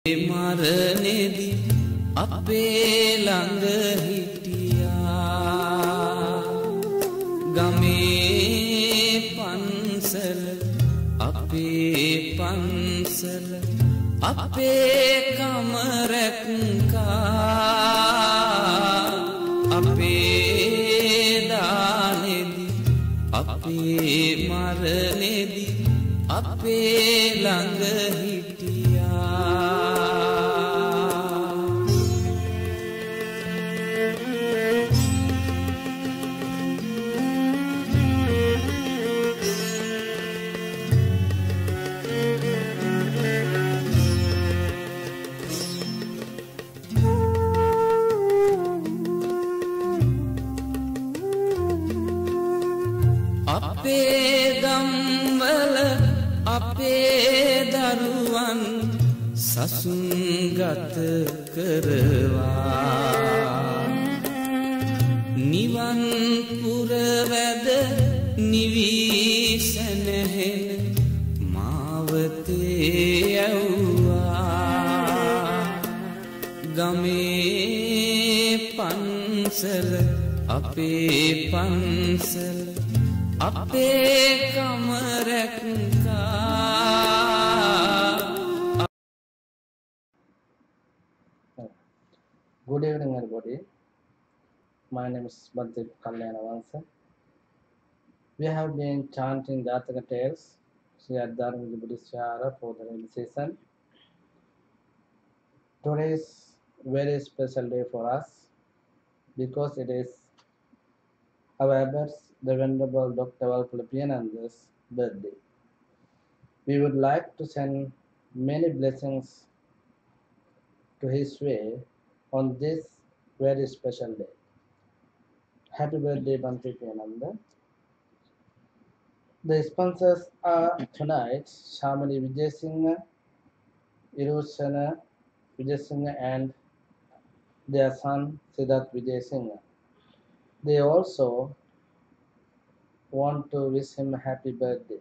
මරණෙදි අපේ ළඟ හිටියා ගමේ පන්සල අපේ පන්සල අපේ කමරක්කා අපේ දානෙදි අපේ මරණෙදි අපේ ළඟ අපේ ගම්වල අපේ දරුවන් සසුන්ගත කරවා නිවන් පුරවැද නිවී සැනහෙන මාවතේ යව්වා ගමේ පන්සල අපේ පන්සල අපේ කමරක්කා. Good evening, everybody. My name is Badip Kalyanavamsa. We have been chanting Jataka tales, Sri Adharma Buddhist Shara for the rainy season. Today is a very special day for us because it is our abbot's, the Venerable Dr. Valpulapiananda's birthday. We would like to send many blessings to his way on this very special day. Happy birthday, Valpulapiananda. The sponsors are tonight Shamali Vijayasinghe, Irushana Vijayasinghe and their son Siddharth Vijayasinghe. They also want to wish him a happy birthday.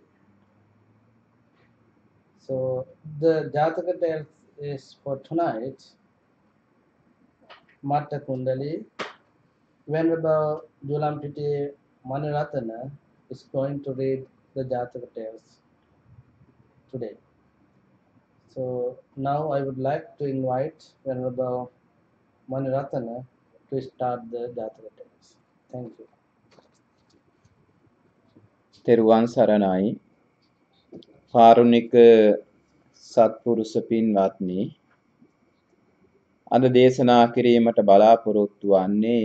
So the Jataka tale is for tonight. MATTA KUNDALI. Venerable Julampiti Maniratana is going to read the Jataka tales today. So now I would like to invite Venerable Maniratana to start the Jataka tales. Thank you. තෙරුවන් සරණයි කාරුණික සත්පුරුෂ පින්වත්නි අද දේශනා කිරීමට බලාපොරොත්තු වන්නේ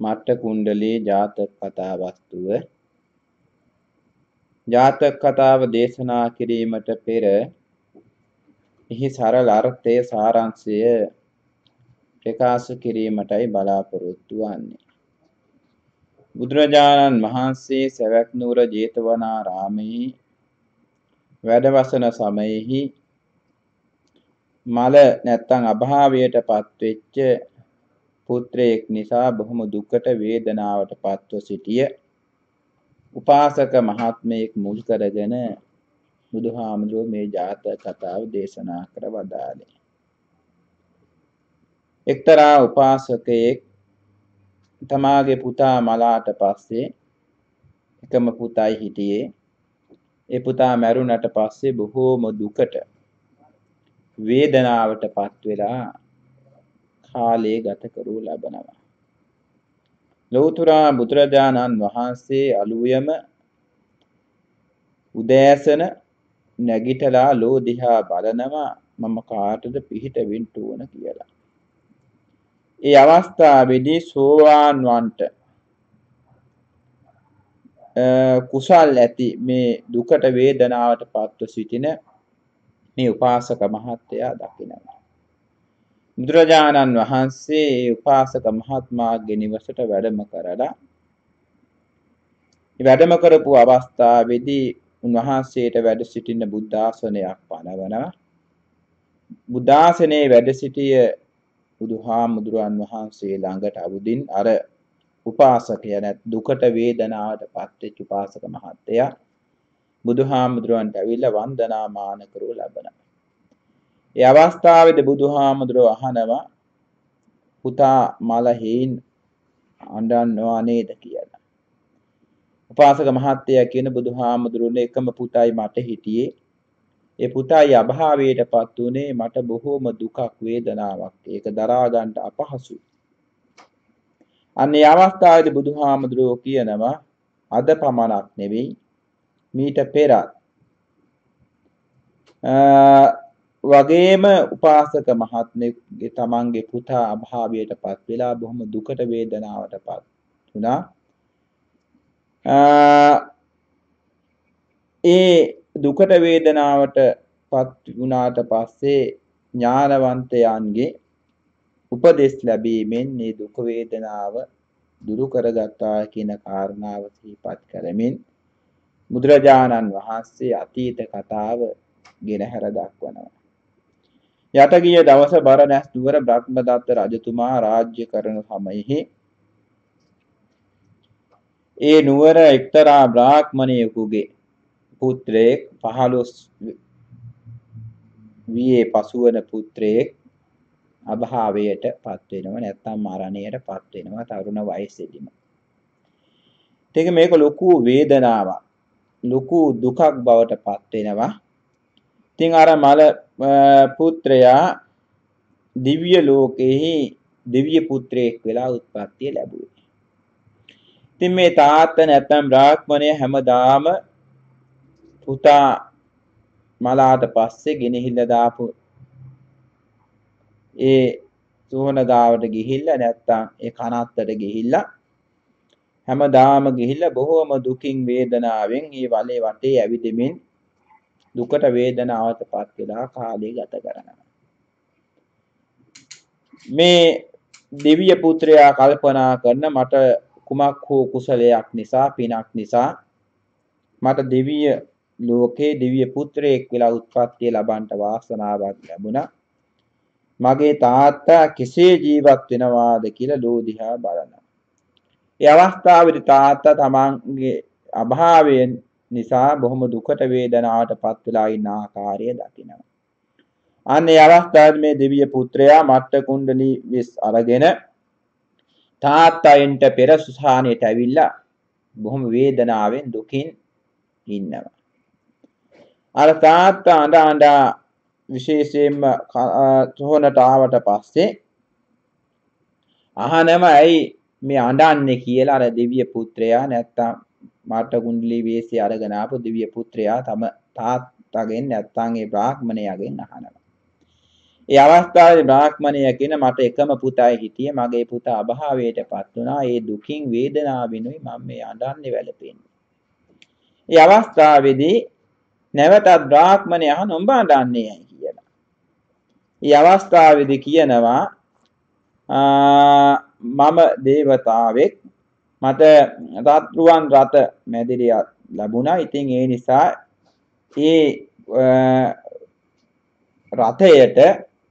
මට්ට කුණ්ඩලී ජාතක කතා වස්තුව ජාතක කතාව දේශනා කිරීමට පෙර එහි සරල අර්ථය සාරාංශය ප්‍රකාශ කිරීමටයි බලාපොරොත්තු වන්නේ බුදුරජාණන් වහන්සේ සවැත් නුවර ජේතවනාරාමයේ වැඩවසන සමයෙහි මල නැත්තම් අභාවයට පත්වෙච්ච පුත්‍රයෙක් නිසා බොහොම දුකට වේදනාවට පත්ව සිටිය උපාසක මහත්මයෙක් මුල් කරගෙන බුදුහාමුදුරුවෝ මේ ජාතක කතාව දේශනා කර වදාළේ. එක්තරා උපාසකයෙක් තමාගේ පුතා මලාට පස්සේ එකම පුතයි හිටියේ ඒ පුතා මැරුණට පස්සේ බොහෝම දුකට වේදනාවට පත් වෙලා කාලය ගත කරූ ලබනවා ලෞතර බුදුරජාණන් වහන්සේ අලුයම උදෑසන නැගිටලා ලෝ දිහා බලනවා මම කාටද පිහිට වෙන්න ඕන කියලා ඒ අවස්ථාවේදී සෝවාන් වන්ට කුසල් ඇති මේ දුකට වේදනාවට පත්ව සිටින මේ උපාසක මහත්තයා දකිනවා. බුදුරජාණන් වහන්සේ ඒ උපාසක මහත්මයාගේ නිවසට වැඩම කරලා වැඩම කරපු අවස්ථාවේදී උන්වහන්සේට වැඩ සිටින බුද්ධාසනයක් පනවනවා. බුද්ධාසනයේ වැඩ සිටිය බුදුහාමුදුරන් වහන්සේ ළඟට අවුදින් අර උපාසකයා නැත් දුකට වේදනාවට පත්වෙච්ච උපාසක මහත්තයා බුදුහාමුදුරන්ට ඇවිල්ලා වන්දනාමාන කරව ලබනවා. ඒ අවස්ථාවේදී බුදුහාමුදුරුවෝ අහනවා පුතා මල හේන් අඬනවා නේද කියලා. උපාසක මහත්තයා කියන බුදුහාමුදුරුවනේ එකම පුතයි මට හිටියේ. ඒ පුතායි අභාවයටපත් උනේ මට බොහෝම දුකක් වේදනාවක්. ඒක දරා ගන්න අපහසුයි. අන්නේ අවස්ථාවේදී බුදුහාමුදුරුවෝ කියනවා අද පමණක් නෙවෙයි මීට පෙරත් වගේම උපාසක මහත්මයෙකුගේ තමන්ගේ පුතා අභාවයටපත් වෙලා බොහොම දුකට වේදනාවටපත් වුණා. ඒ දුකට වේදනාවටපත් වුණාට පස්සේ ඥානවන්තයන්ගේ උපදෙස් ලැබීමෙන් මේ දුක වේදනාව දුරු කරගත්තා කියන කාරණාව සිහිපත් කරමින් බුදුරජාණන් වහන්සේ අතීත කතාව ගෙනහැර දක්වනවා. යට ගිය දවස බරණැස් නුවර බ්‍රහ්මදත්ත රජතුමා රාජ්‍ය කරන සමයෙහි ඒ නුවර එක්තරා බ්‍රාහ්මණයෙකුගේ පුත්‍රයෙක් 15 වියේ පසුවන පුත්‍රයෙක් අභාවයට පත් වෙනවා නැත්නම් මරණයට පත් වෙනවා තරුණ වයසේදීම. ඒක මේක ලොකු වේදනාවක් ලොකු දුකක් බවට පත් වෙනවා. ඉතින් අර මල පුත්‍රයා දිව්‍ය ලෝකෙහි දිව්‍ය පුත්‍රයෙක් වෙලා උත්පත්තිය ලැබුවේ. ඉතින් මේ තාත්තා නැත්නම් බ්‍රාහ්මණය හැමදාම පුතා මලාට පස්සේ ගෙනහිල්ලා දාපු ඒ සෝහන ගාවට ගිහිල්ලා නැත්නම් ඒ කනත්තට ගිහිල්ලා හැමදාම ගිහිල්ලා බොහෝම දුකින් වේදනාවෙන් මේ වලේ වටේ ඇවිදිමින් දුකට වේදනාවටපත් වෙලා කාලය ගත කරනවා. මේ දිව්‍ය පුත්‍රයා කල්පනා කරන මට කුමක් හෝ කුසලයක් නිසා පිනක් නිසා මට දිව්‍ය ලෝකේ දිව්‍ය පුත්‍රයෙක් වෙලා උත්පත්තිය ලබන්නට වාසනාවක් ලැබුණා. මගේ තාත්තා කෙසේ ජීවත් වෙනවාද කියලා ලෝදිහා බලනවා. ඒ අවස්ථාවේදී තාත්තා තමන්ගේ අභාවයෙන් නිසා බොහොම දුකට වේදනාවටපත් වෙලා ඉන්න ආකාරය දකිනවා. අනේ අවස්ථාවේ මේ දිව්‍ය පුත්‍රයා මට්ට කුණ්ඩලී විස් අරගෙන තාත්තයින්ට පෙර සුසානයට ඇවිල්ලා බොහොම වේදනාවෙන් දුකින් ඉන්නවා. අර තාත්තා අඬ විශේෂයෙන්ම සොහනට ආවට පස්සේ අහනම ඇයි මේ අඬන්නේ කියලා අර දිව්‍ය පුත්‍රයා නැත්තම් මට්ට කුණ්ඩලී වේශය අරගෙන ආපු දිව්‍ය පුත්‍රයා තම තාත්තගෙන් නැත්තම් ඒ බ්‍රාහ්මණයාගෙන් අහනවා. ඒ අවස්ථාවේ බ්‍රාහ්මණයා කියන මට එකම පුතයි හිටියේ මගේ පුතා අභාවයටපත් වුණා. ඒ දුකින් වේදනාවෙනුයි මම මේ අඬන්නේ වැළපෙන්නේ. ඒ අවස්ථාවේදී නැවතත් බ්‍රාහ්මණයා අහන උඹ අඬන්නේ ඇයි කියලා. ඒ අවස්ථාවේදී කියනවා මම දේවතාවෙක් මට රත්රුවන් රත මැදිරිය ලැබුණා. ඉතින් ඒ නිසා ඒ රථයට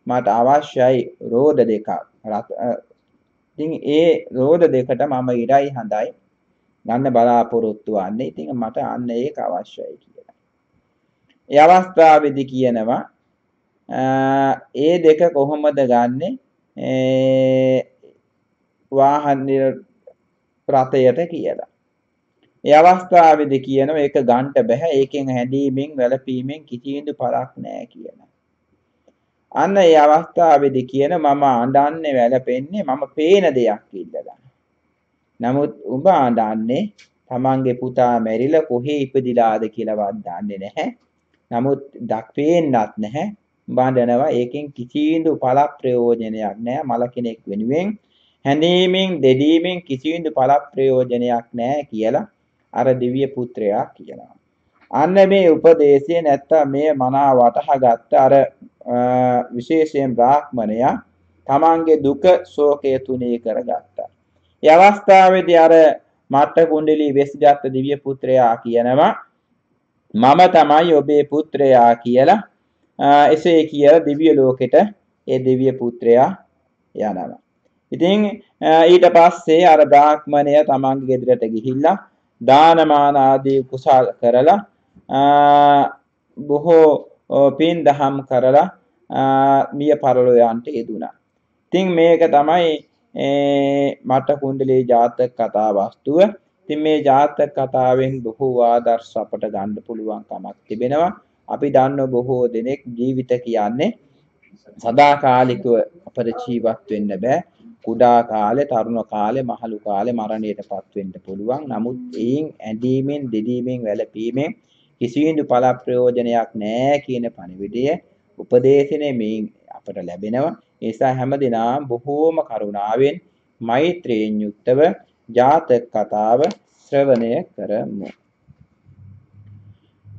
මට අවශ්‍යයි රෝද දෙකක්. ඉතින් ඒ රෝද දෙකට මම ඉරයි හඳයි ගන්න බලාපොරොත්තු වෙන්නේ. ඉතින් මට අන්න ඒක අවශ්‍යයි කියලා. ඒ අවස්ථාවේදී කියනවා ඒ දෙක කොහොමද ගන්නෙ? වාහන රථයට කියලා. ඒ අවස්ථාවේදී කියනවා ඒක ගන්න බෑ. ඒකෙන් හැදීමෙන් වැළපීමෙන් කිසිදු පළක් නැහැ කියලා. අන්න ඒ අවස්ථාවේදී කියන මම අඬන්නේ වැළපෙන්නේ මම පේන දෙයක් ඉල්ලලා. නමුත් උඹ අඬන්නේ තමන්ගේ පුතා මැරිලා කොහේ ඉපදිලාද කියලාවත් දන්නේ නැහැ. නමුත් දක්පේන්නත් නැහැ. උඹ අඬනවා ඒකෙන් කිසිදු පළ ප්‍රයෝජනයක් නැහැ. මල කෙනෙක් වෙනුවෙන් හැඳීමෙන් දෙදීමෙන් කිසිදු පළ ප්‍රයෝජනයක් නැහැ කියලා අර දිව්‍ය පුත්‍රයා කියනවා. අන්න මේ උපදේශය නැත්තම් මේ මනාව වටහාගත්ත අර විශේෂයෙන් බ්‍රාහ්මණයා තමන්ගේ දුක ශෝකය තුනී කරගත්තා. ඒ අවස්ථාවේදී අර මට්ට කුණ්ඩලී වෙස්ගත් දිව්‍ය පුත්‍රයා කියනවා මම තමයි ඔබේ පුත්‍රයා කියලා. එසේ කියලා දිව්‍ය ලෝකෙට ඒ දිව්‍ය පුත්‍රයා යනවා. ඉතින් ඊට පස්සේ අර බ්‍රාහ්මණය තමන්ගේ ගෙදරට ගිහිල්ලා දානමාන ආදී කුසල් කරලා බොහෝ පින් දහම් කරලා මිය පරලෝ යන්ට යෙදුණා. ඉතින් මේක තමයි මට කුණ්ඩලී ජාතක කතා වස්තුව. ඉතින් මේ ජාතක කතාවෙන් බොහෝ ආදර්ශ අපට ගන්න පුළුවන් කමක් තිබෙනවා. අපි දන්න බොහෝ දෙනෙක් ජීවිත කියන්නේ සදාකාලිකව අපට ජීවත් වෙන්න බෑ. කුඩා කාලේ, තරුණ කාලේ, මහලු කාලේ මරණයටපත් වෙන්න පුළුවන්. නමුත් එයින් ඇඳීමෙන්, දෙදීමෙන්, වැළපීමෙන් කිසිදු පළ ප්‍රයෝජනයක් නැහැ කියන පණිවිඩය උපදේශනේ මේ අපට ලැබෙනවා. ඒ නිසා හැමදිනම බොහෝම කරුණාවෙන් මෛත්‍රියෙන් යුක්තව ජාතක කතාව ශ්‍රවණය කරමු.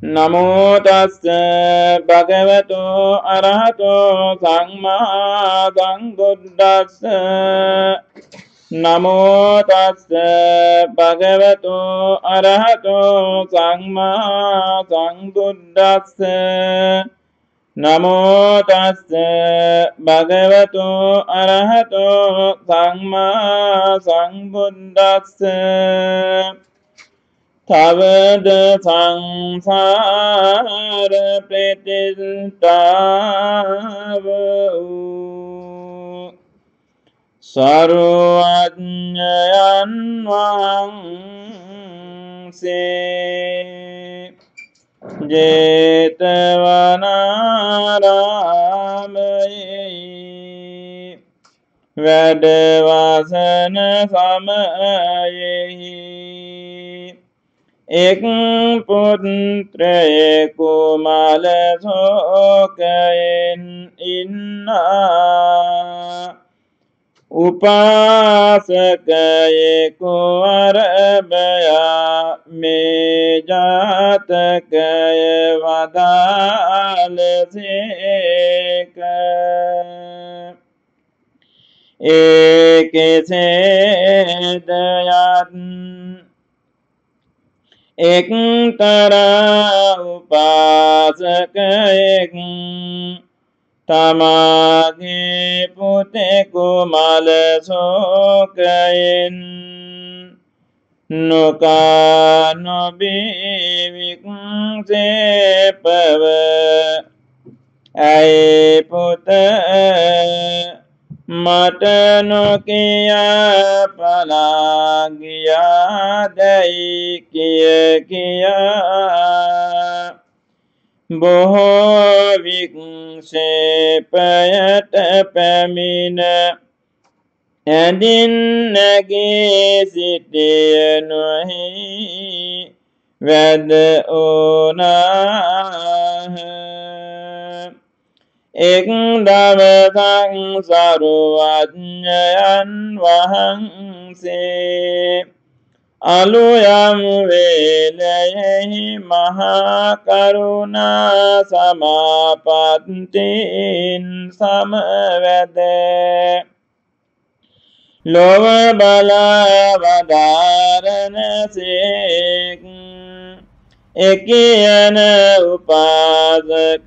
නමෝ තස්ස භගවතෝ අරහතෝ සම්මා සම්බුද්දස්ස. නමෝ තස්ස භගවතෝ අරහතෝ සම්මා සම්බුද්දස්ස. නමෝ තස්ස භගවතෝ අරහතෝ සම්මා සම්බුද්දස්ස. තවද සංසාර ප්‍රතිස්ථාව සර්වඥයන් වහන්සේ ජේතවනාරාමයේ වැඩ වසන සමයෙහි එක් පුත්‍රයෙකු මල ශෝකයෙන් ඉන්නා උපාසකයෙකු අරභයා මේ ජාතකය වදාළසේක. කෙසේද යත් එක්තරා උපාසකයෙක් තමාගේ පුතෙකු මල ශෝකයෙන් නොකා නොබී වික්ෂේපව ඇයි පුත මට නොකියා පලා ගියාදැයි කියා බොහෝ වික්ෂේපයට පැමිණ ඇඳින් නැගී සිටිය නොහි වැද ඕනාහ. එක් දවසක් සරුවඥයන් වහන්සේ අලුයම් වේලයෙහි මහා කරුණා සමාපත්තියෙන් සමවැද ලොව බලා වදාරනසේක්. එකියන උපාසකයා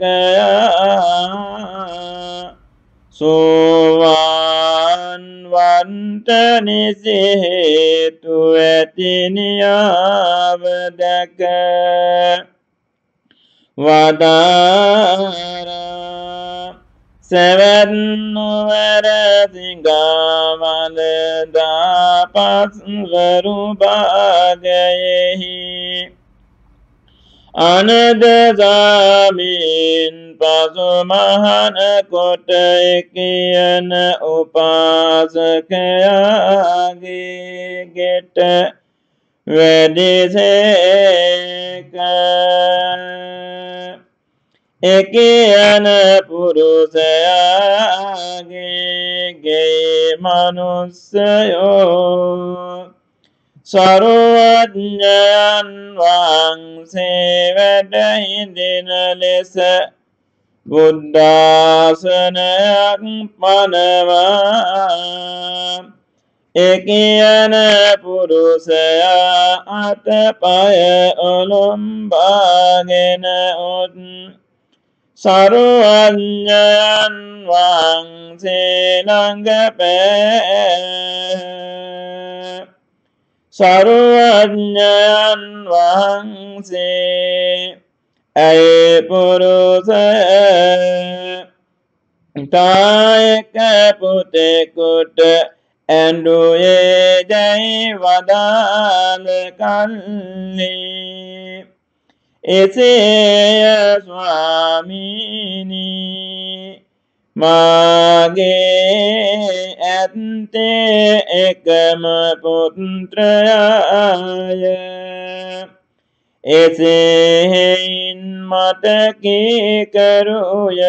සෝවාන් වන්ට නිසි හේතු ඇති නියාව දැක වදාරා. සෙවැත් නුවර සිඟාවල දාපස්වරු භාගයෙහි අනදසාමීන් පසු මහන කොට කියන උපාසකයාගේ ගෙට වැඩිසේක. එකියන පුරුෂයාගේ ගේ මනුස්සයෝ සරුවඥයන් වහන්සේ වැඩ හිඳින ලෙස බුද්ධාසනයක් පනවා එකියන පුරුෂයා අතපය ඔලොම්බාගෙන ඔත් සරුවඥයන් වහන්සේ ළඟ පෑ. සරුවඥයන් වහන්සේ ඇය පුරුෂය තායක පුතෙකුට ඇඬුයේ දැයි වදාළ කල්හි එසේය ස්වාමීනි මාගේ ඇත්තේ එකම පුත්‍රයාය එසේහෙයින් මට කීකරුය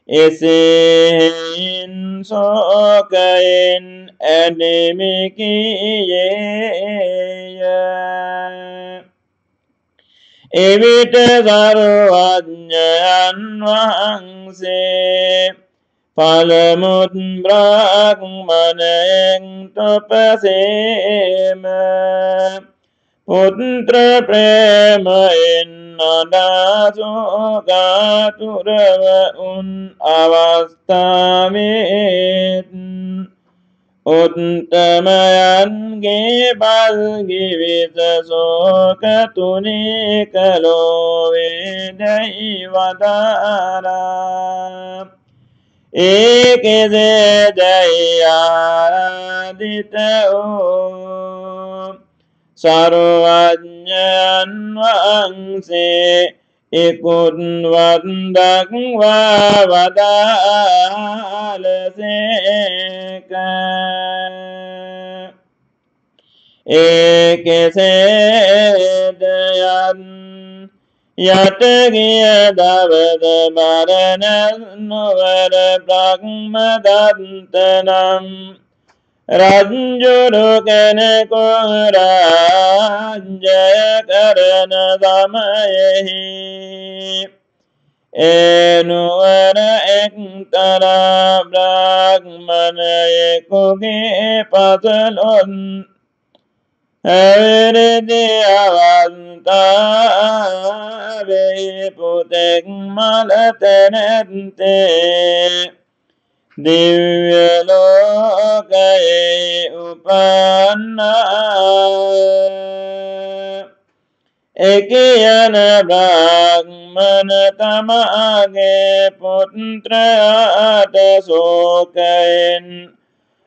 එසේහෙයින් සෝකයෙන් ඇඩෙමි කීයේය එවිට සරුවඥයන් වහන්සේ පළමුත් බ්‍රාහ්මණයෙන් තොපසේම පුත්‍ර ප්‍රේමයෙන් අදාසෝගාතුරව උන් අවස්ථාවෙත් උත්තමයන්ගේ බල්ගිවිත සෝක තුනී කලෝවේදැයි වදාරා ඒකෙසේ දැයි ආදිත වූ සරුවඥයන් වහන්සේ ඉකුත් වන්දක්වා වදාළසේක ඒකෙසේද යටගිය දවද බරණැස් නුවර බ්‍රහ්මදත්ත නම් රජ්ජුරු කෙනෙකු රාජ්‍යය කරන සමයෙහි එනුවර එක්තරා බ්‍රාහ්මණයෙකුගේ පසළොන් හැවිරිදි අවස්ථාවෙහි පුතෙක් මළත නැත්තේ දිව්‍ය ලෝකයේ උපන්නා එකියන බ්‍රාහ්මණ තමාගේ පුත්‍රයාට ශෝකයෙන්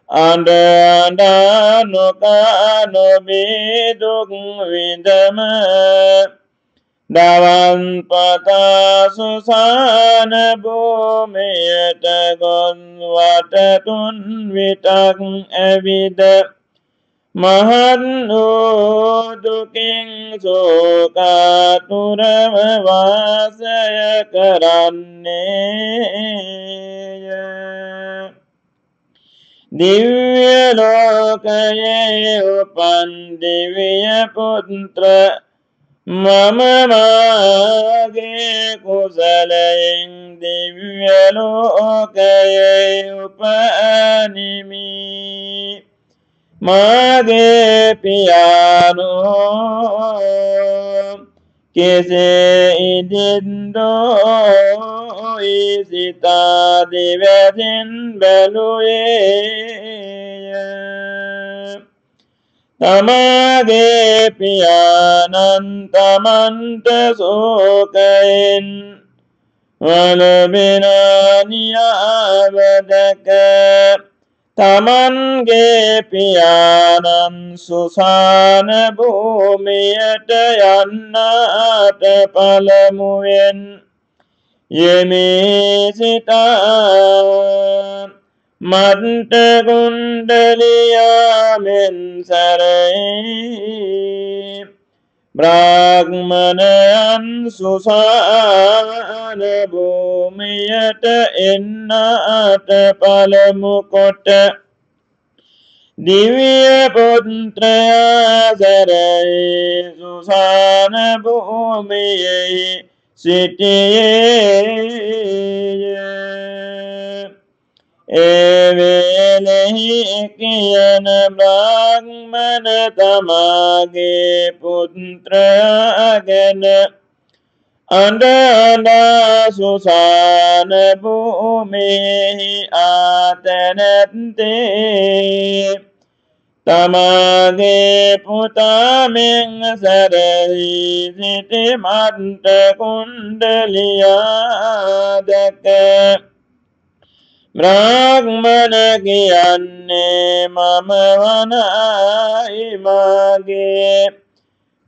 අඬ අඬා නොකා නොබී දුක් විඳම දවල් පතා සුසාන භූමියට ගොස් වටතුන් විටක් ඇවිද මහත් වූ දුකින් ශෝකාතුරව වාසය කරන්නේය දිව්‍ය ලෝකයේ උපන් දිව්‍ය පුත්‍ර මම මාගේ කුසලයෙන් දිව්‍ය ලෝකයේ උපනිමි මාගේ පියාණෝ කෙසේ ඉදින්දෝ ඉසිතා දිවසින් බැලුයේය තමාගේ පියාණන් තමන්ට ශෝකයෙන් වලබෙනා නියාවදක තමන්ගේ පියාණන් සුසාන භූමියට යන්නාට පළමුවෙන් යෙමේ සිතා මත්ත කුණ්ඩලියාමෙන් සැරයි බ්‍රාහ්මණයන් සුසාන භූමියට එන්නාට පළමු කොට දිව්‍ය පුත්‍රයා සැරයි සුසාන භූමියෙහි සිටියේය එවේලෙහි කියන බ්‍රාහ්මණ තමාගේ පුත්‍රයාගෙන අඬ අඬා සුසාන භූමියෙහි ආතනත්තේ තමාගේ පුතාමෙන් සැරහි සිටි මත්ත කුණ්ඩලියා දැක බ්‍රාහ්මණ කියන්නේ මම වනයි මාගේ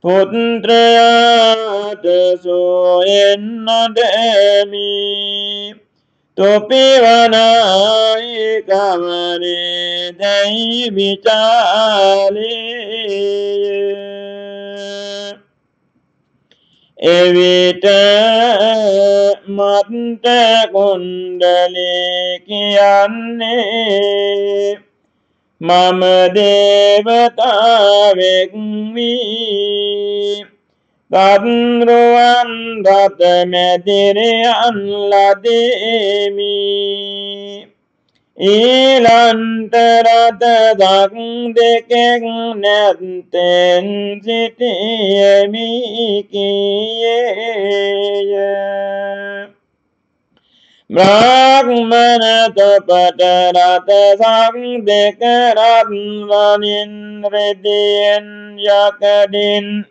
පුත්‍රයාට සොයෙන් නොදෙමි තොපි වනයි කවරේ දැයි විචාලේ එවිට මත්ත කුණ්ඩලී කියන්නේ මම දේවතාවෙක් වී තත්රුවන් රත මැදිරියන් ලදෙමි ඊලන්ත රත දක් දෙකෙක් නැත්තෙන් සිටියෙමි කීයේය බ්‍රාහ්මණ තොපට රත සක් දෙක රත්වලින් රෙදියෙන් යකඩින්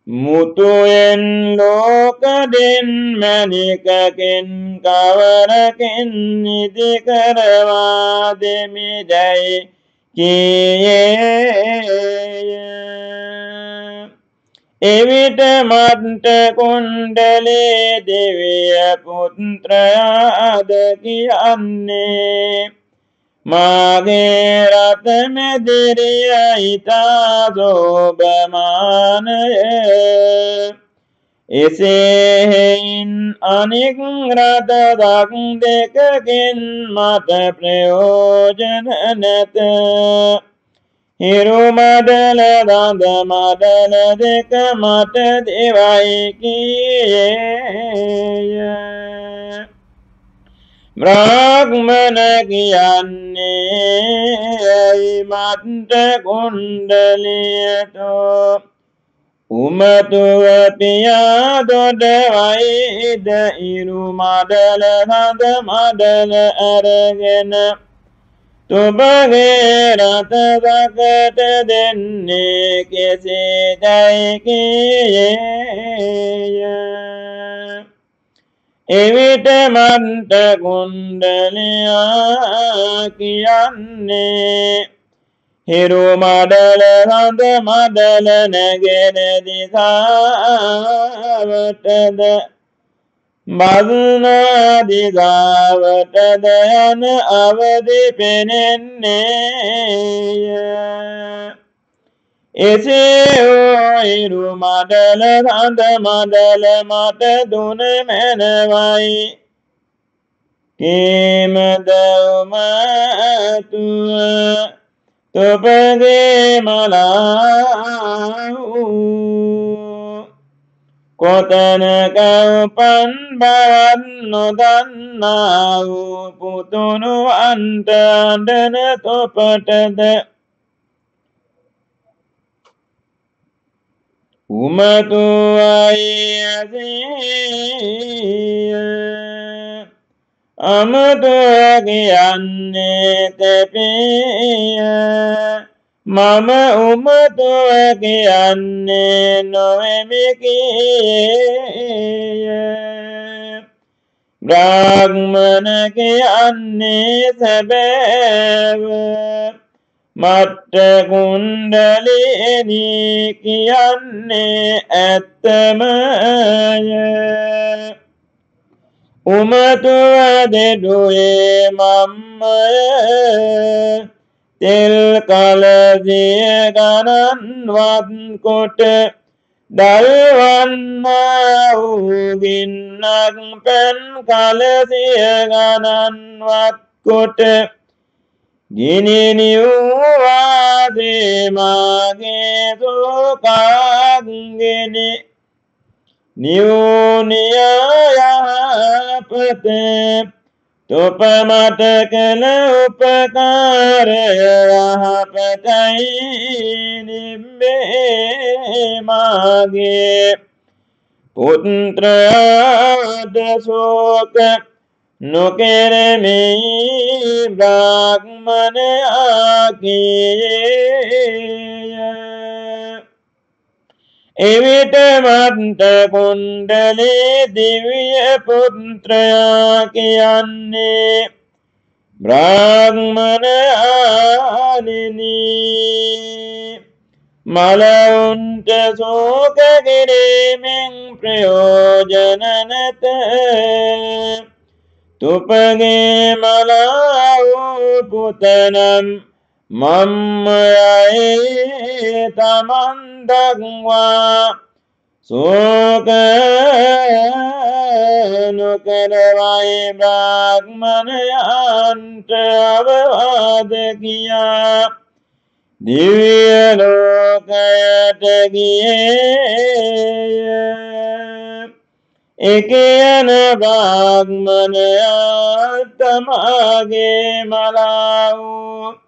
මුතුයෙන් ලෝකදින් මණිකකින් කවරකින් නිදි කරවා දෙමි දැයි කීයේය එවිට මත්ත කුණ්ඩලී දිව්‍ය පුත්‍රයාද කියන්නේ මාගේ රත මැදිරිය ඉතා සෝභමානය එසේහෙයින් අනෙක් රත දක් දෙකකින් මට ප්‍රයෝජන නැත හිරු මඩල දඳ මඩල දෙක මට දෙවයි කීයේය බ්‍රාහ්මණ කියන්නේ මත්ත කුණ්ඩලියට උමතුව පියා දොඩවයිද ඉරු මඩල හඳ මඩල අරගෙන තුබගේ රත දකට දෙන්නේ කෙසේදැයි කීයේය එවිට මත්ත කුණ්ඩලයා කියන්නේ හිරු මඩල හඳ මඩල නැගෙන දිසාවටද බස්නා දිසාවටද යන අවදි පෙනෙන්නේය එසේ හිරු මඩල හඳ මඩල මට දුන මැනවයි කේමද උමතුව තොපගේ මලාවූ කොතනක උපන් බවත් නොදන්නා වූ පුතුණුවන්ට අඬන තොපටද උමතුවයි ඇසීය අමතුව කියන්නේ තෙපිය මම උමතුව කියන්නේ නොවෙමි කීයේය බ්‍රාහ්මණ කියන්නේ සැබෑව මත්ත කුණ්ඩලිනි කියන්නේ ඇත්තමය උමතුව දෙඩුවේ මම්මය තෙල් කලසිය ගණන්වත් කොට දල්වන්නා වූ ගින්නක් පැන් කලසිය ගණන්වත් කොට ගිනි නිව්වාසේ මාගේ සෝකාංගිනි නියෝනියයපත තොප මට කළ උපකාරය යහපතයි නිම්බේ මාගේ පුත්‍රයාද ශෝක නොකෙරෙමි බ්‍රාහ්මණයා කීයේය එවිට මත්ත කුණ්ඩලී දිව්‍ය පුත්‍රයා කියන්නේ බ්‍රාහ්මණයාණෙනි මලවුන්ට ශෝක කිරීමෙන් ප්‍රයෝජන නැත. තුපගේ මලා වූ පුතනම් මම්මයයි තමන් දක්වා ශෝක නොකරවයි බ්‍රාහ්මණයන්ට අවවාද කියා දිව්‍ය ලෝකයට ගියේය. එකයන බ්‍රාහ්මණයා තමාගේ මලා වූ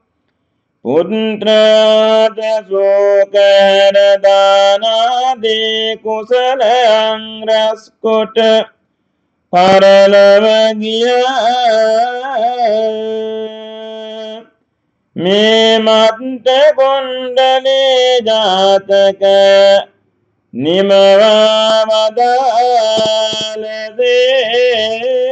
පුත්‍රයාට ශෝකන දානාදී කුසලයන් රැස් කොට පරලොව ගියා. මේ මත්ත කුණ්ඩලී ජාතක නිමවා වදාළ දේක.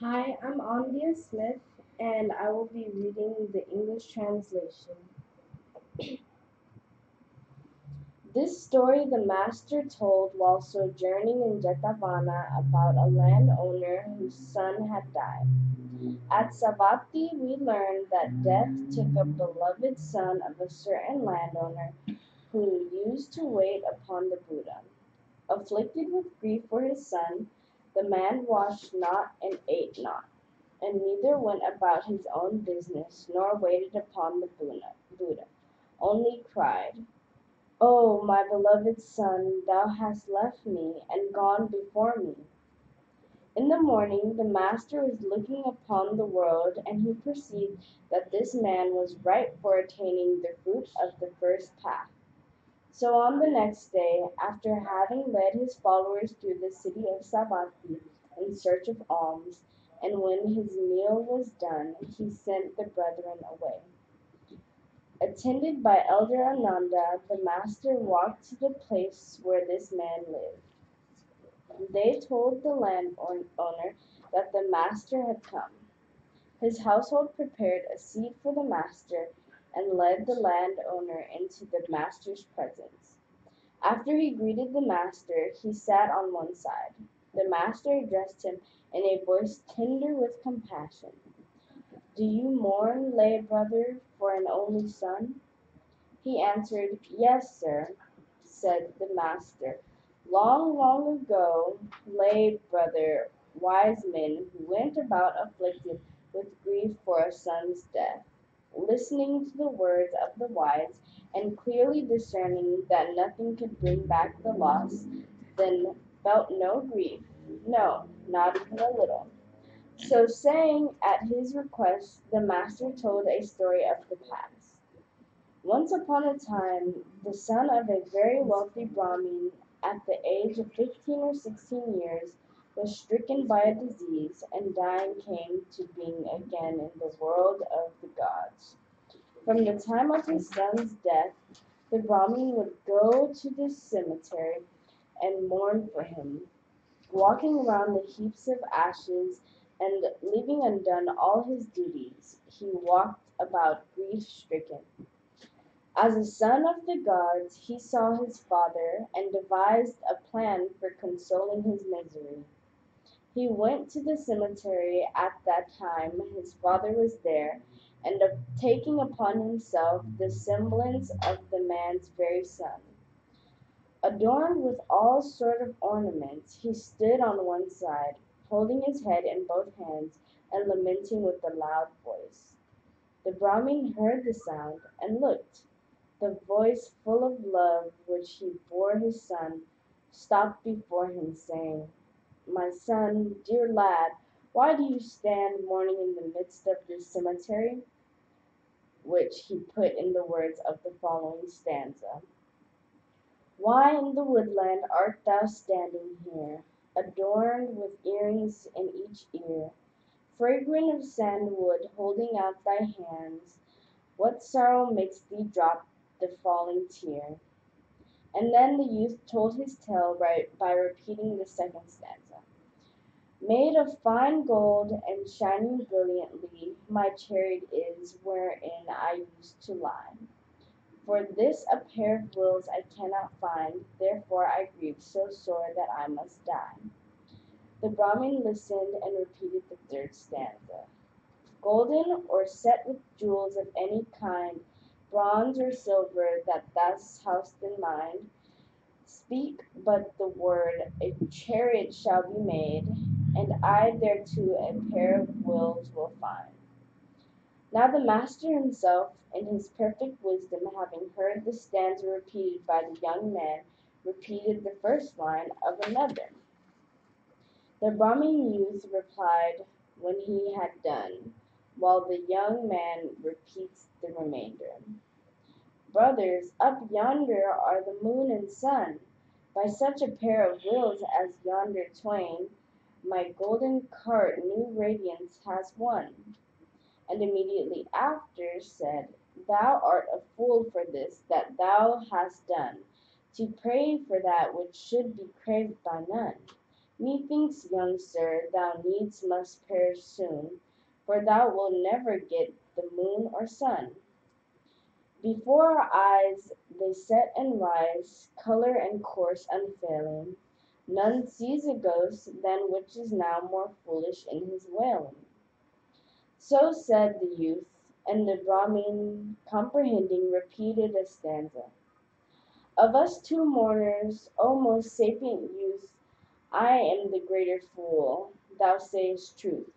Hi, I'm Andia Smith, and I will be reading the English translation. This story the master told while sojourning in Jataka about a landowner whose son had died. At Savatthi, we learned that death took a beloved son of a certain landowner who used to wait upon the Buddha. Afflicted with grief for his son, the man washed not and ate not, and neither went about his own business, nor waited upon the Buddha, only cried, "Oh, my beloved son, thou hast left me and gone before me." In the morning the master was looking upon the world, and he perceived that this man was ripe for attaining the fruit of the first path. So on the next day, after having led his followers through the city of Savatthi in search of alms, and when his meal was done, he sent the brethren away. Attended by Elder Ananda, the master walked to the place where this man lived. They told the landowner that the master had come. His household prepared a seat for the master and led the landowner into the master's presence. After he greeted the master, he sat on one side. The master addressed him in a voice tender with compassion. "Do you mourn, lay brother, for an only son?" He answered, "Yes, sir," said the master. "Long, long ago, lay brother, wise men who went about afflicted with grief for a son's death, listening to the words of the wise, and clearly discerning that nothing could bring back the loss, then felt no grief, no, not even a little." So saying, at his request, the master told a story of the past. Once upon a time, the son of a very wealthy Brahmin, at the age of 15 or 16 years, was stricken by a disease, and dying came to being again in the world of the gods. From the time of his son's death, the Brahmin would go to the cemetery and mourn for him, walking around the heaps of ashes and leaving undone all his duties. He walked about grief-stricken. As a son of the gods, he saw his father and devised a plan for consoling his misery. He went to the cemetery at that time his father was there, and taking upon himself the semblance of the man's very son, adorned with all sort of ornaments, he stood on one side, holding his head in both hands and lamenting with a loud voice. The Brahmin heard the sound and looked. The voice full of love which he bore his son stopped before him, saying, "My son, dear lad, why do you stand mourning in the midst of this cemetery?" Which he put in the words of the following stanza. "Why in the woodland art thou standing here, adorned with earrings in each ear, fragrant of sandalwood, holding out thy hands? What sorrow makes thee drop the falling tear?" And then the youth told his tale by repeating the second stanza. Made of fine gold and shining brilliantly, my chariot is wherein I used to lie. For this a pair of wheels I cannot find, therefore I grieve so sore that I must die. The Brahmin listened and repeated the third stanza. Golden or set with jewels of any kind, bronze or silver that thou hast in mind, speak but the word, a chariot shall be made, and I thereto a pair of wheels will find. Now the master himself, in his perfect wisdom, having heard the stanza repeated by the young man, repeated the first line of another. The Brahmin youth replied when he had done, while the young man repeats the remainder. Brothers, up yonder are the moon and sun. By such a pair of wheels as yonder twain, my golden cart new radiance has won. And immediately after said, Thou art a fool for this that thou hast done, to pray for that which should be craved by none. Methinks, young sir, thou needs must perish soon, for thou wilt never get the moon or sun. Before our eyes they set and rise, color and course unfailing. None sees a ghost than which is now more foolish in his wailing. So said the youth, and the Brahmin, comprehending, repeated a stanza. Of us two mourners, O most sapient youth, I am the greater fool, thou sayest truth,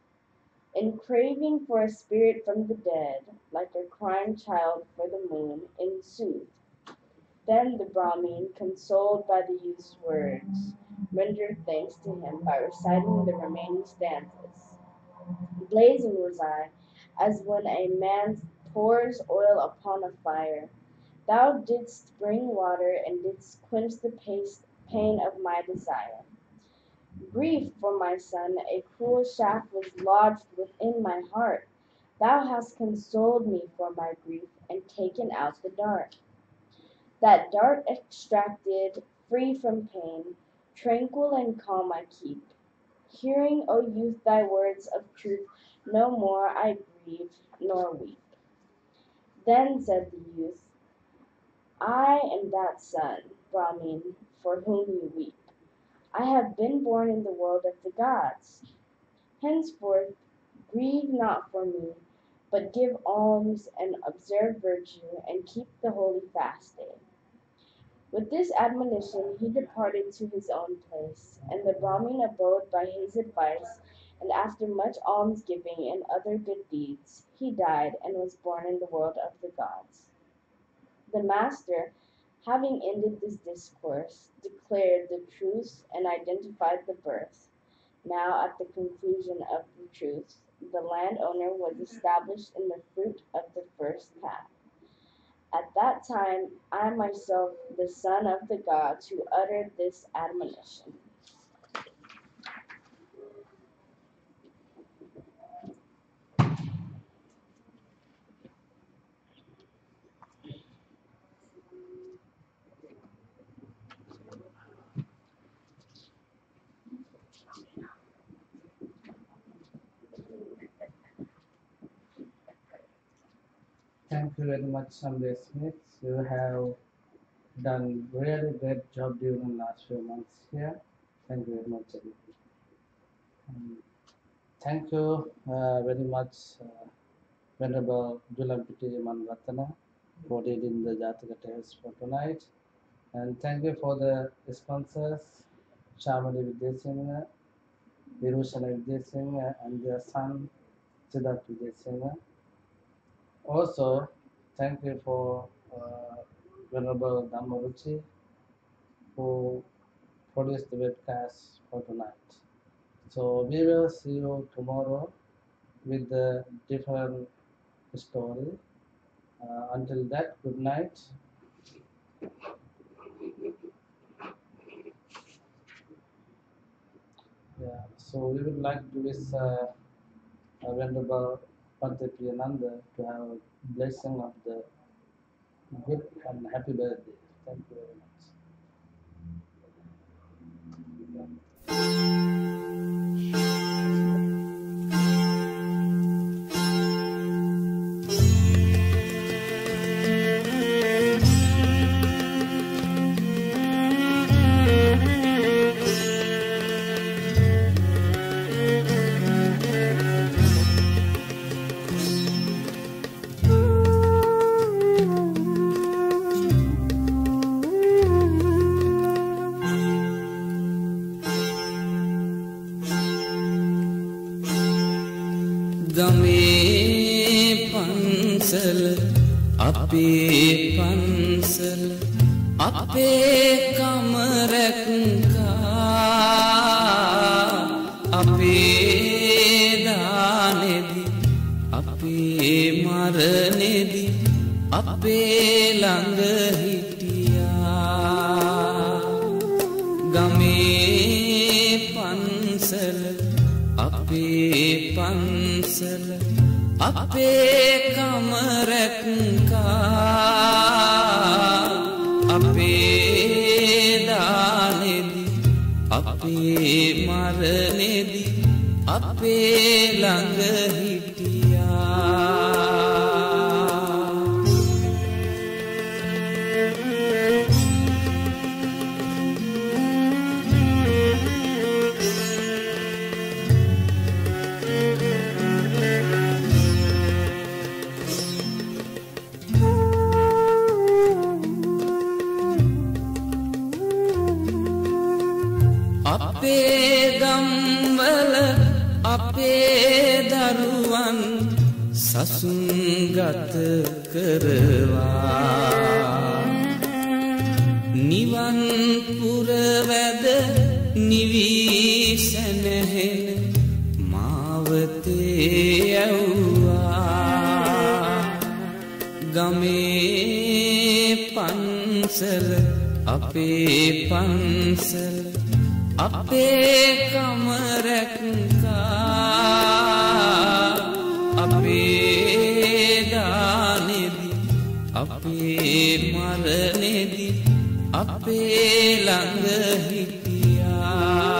in craving for a spirit from the dead, like a crying child for the moon, in sooth. Then the Brahmin, consoled by the youth's words, rendered thanks to him by reciting the remaining stanzas. Blazing was I, as when a man pours oil upon a fire. Thou didst bring water, and didst quench the pain of my desire. Grief for my son, a cruel shaft was lodged within my heart. Thou hast consoled me for my grief, and taken out the dart. That dart extracted, free from pain, tranquil and calm I keep. Hearing, O youth, thy words of truth, no more I grieve nor weep. Then said the youth, I am that son, Brahmin, for whom you weep. I have been born in the world of the gods. Henceforth, grieve not for me, but give alms and observe virtue and keep the holy fast day. With this admonition he departed to his own place, and the Brahmin abode by his advice, and after much almsgiving and other good deeds, he died and was born in the world of the gods. The master, having ended this discourse, declared the truths and identified the birth. Now, at the conclusion of the truths, the landowner was established in the fruit of the first path. At that time, I myself, the son of the gods, who uttered this admonition. Thank you very much, Sunday Smith. You have done really great job during the last few months here. Thank you very much, everybody. Thank you very much, Venerable Julampiti Manratana, for leading the Jataka tales for tonight. And thank you for the sponsors, Shamali Vidyasinghe, Virushana Vidyasinghe, and their son, Siddharth Vidyasinghe. Also, thank you for Venerable Dhammaruchi, who produced the webcast for tonight. So we will see you tomorrow with the different story. Until that, good night. Yeah, so we would like to wish Venerable Pante Priyananda to have a blessing of the good and happy birthday. Thank you very much. අපේ පන්සල අපේ කම රැක්කා අපේ දානෙදි අපේ මරණෙදි අපේ ළඟ හිටියා ගමේ පන්සල අපේ පන්සල අපේ කම රැක්කා අපේ දානෙදි අපේ මරණෙදි අපේ ළඟ හිටියා අපේ ගම්වල අපේ දරුවන් සසුන්ගත කරවා නිවන් පුරවැද නිවී සැනහෙන මාවතේ යව්වා ගමේ පන්සල අපේ පන්සල අපේ කම රැක්කා අපේ දානෙදි අපේ මරණෙදි අපේ ළඟ හිටියා